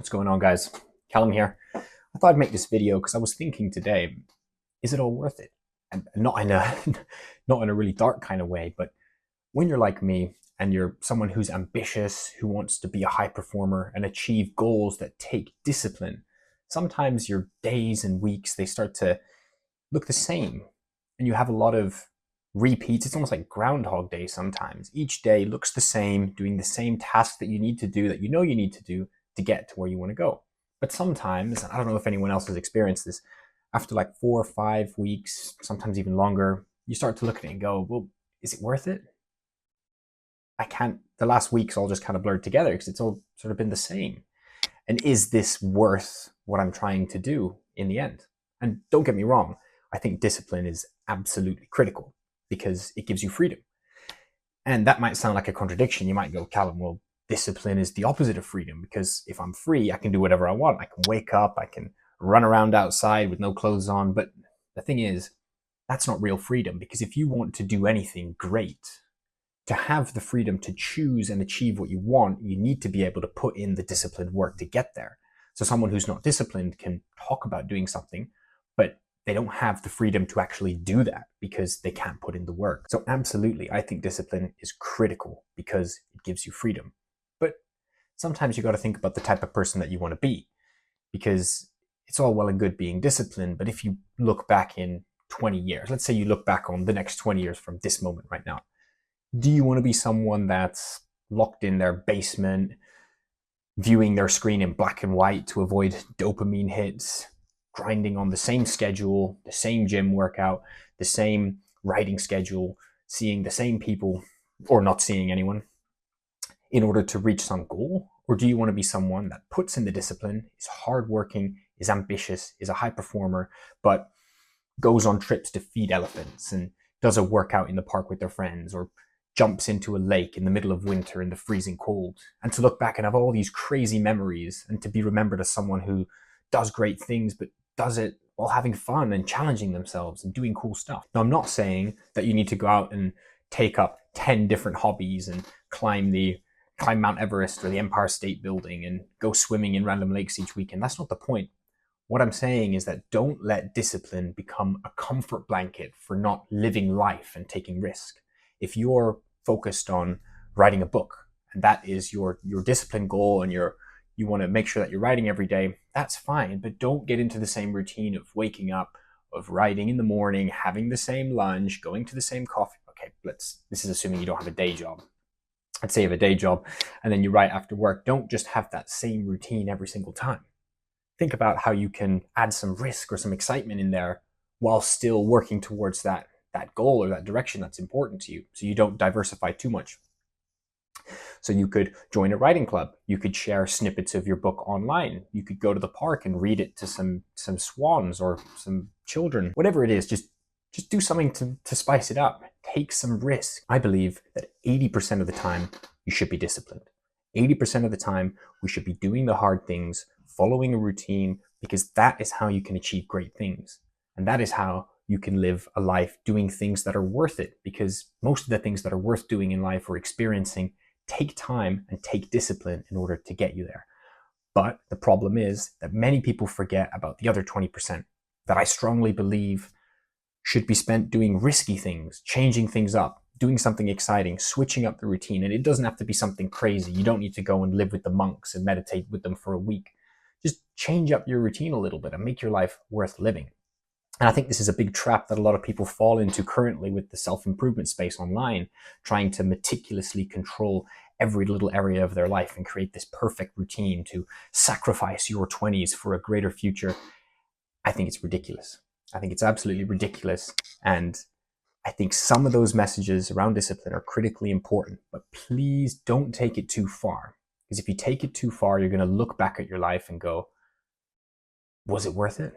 What's going on, guys? Callum here. I thought I'd make this video because I was thinking today, is it all worth it? And not in a not in a really dark kind of way, but when you're like me and you're someone who's ambitious, who wants to be a high performer and achieve goals that take discipline, sometimes your days and weeks they start to look the same, and you have a lot of repeats. It's almost like Groundhog Day sometimes. Each day looks the same, doing the same task that you need to do, that you know you need to do to get to where you want to go. But sometimes, and I don't know if anyone else has experienced this, after like 4 or 5 weeks, sometimes even longer, you start to look at it and go, well, is it worth it? The last week's all just kind of blurred together because it's all sort of been the same. And is this worth what I'm trying to do in the end? And don't get me wrong, I think discipline is absolutely critical because it gives you freedom. And that might sound like a contradiction. You might go, Callum, well, discipline is the opposite of freedom, because if I'm free, I can do whatever I want. I can wake up, I can run around outside with no clothes on. But the thing is, that's not real freedom, because if you want to do anything great, to have the freedom to choose and achieve what you want, you need to be able to put in the disciplined work to get there. So someone who's not disciplined can talk about doing something, but they don't have the freedom to actually do that because they can't put in the work. So absolutely, I think discipline is critical because it gives you freedom. But sometimes you got to think about the type of person that you want to be, because it's all well and good being disciplined, but if you look back in 20 years, let's say you look back on the next 20 years from this moment right now, do you want to be someone that's locked in their basement, viewing their screen in black and white to avoid dopamine hits, grinding on the same schedule, the same gym workout, the same writing schedule, seeing the same people or not seeing anyone in order to reach some goal? Or do you want to be someone that puts in the discipline, is hardworking, is ambitious, is a high performer, but goes on trips to feed elephants and does a workout in the park with their friends, or jumps into a lake in the middle of winter in the freezing cold, and to look back and have all these crazy memories and to be remembered as someone who does great things, but does it while having fun and challenging themselves and doing cool stuff? Now, I'm not saying that you need to go out and take up 10 different hobbies and climb Mount Everest or the Empire State Building and go swimming in random lakes each weekend. That's not the point. What I'm saying is that don't let discipline become a comfort blanket for not living life and taking risk. If you're focused on writing a book and that is your discipline goal, and you want to make sure that you're writing every day, that's fine. But don't get into the same routine of waking up, of writing in the morning, having the same lunch, going to the same coffee. Okay, this is assuming you don't have a day job. Let's say you have a day job and then you write after work. Don't just have that same routine every single time. Think about how you can add some risk or some excitement in there while still working towards that goal or that direction that's important to you, so you don't diversify too much. So you could join a writing club. You could share snippets of your book online. You could go to the park and read it to some swans or some children. Whatever it is, just do something to spice it up. Take some risk. I believe that 80% of the time you should be disciplined. 80% of the time we should be doing the hard things, following a routine, because that is how you can achieve great things. And that is how you can live a life doing things that are worth it, because most of the things that are worth doing in life or experiencing take time and take discipline in order to get you there. But the problem is that many people forget about the other 20% that I strongly believe should be spent doing risky things, changing things up, doing something exciting, switching up the routine. And it doesn't have to be something crazy. You don't need to go and live with the monks and meditate with them for a week. Just change up your routine a little bit and make your life worth living. And I think this is a big trap that a lot of people fall into currently with the self-improvement space online, trying to meticulously control every little area of their life and create this perfect routine to sacrifice your 20s for a greater future. I think it's ridiculous. I think it's absolutely ridiculous. And I think some of those messages around discipline are critically important, but please don't take it too far. Because if you take it too far, you're going to look back at your life and go, was it worth it?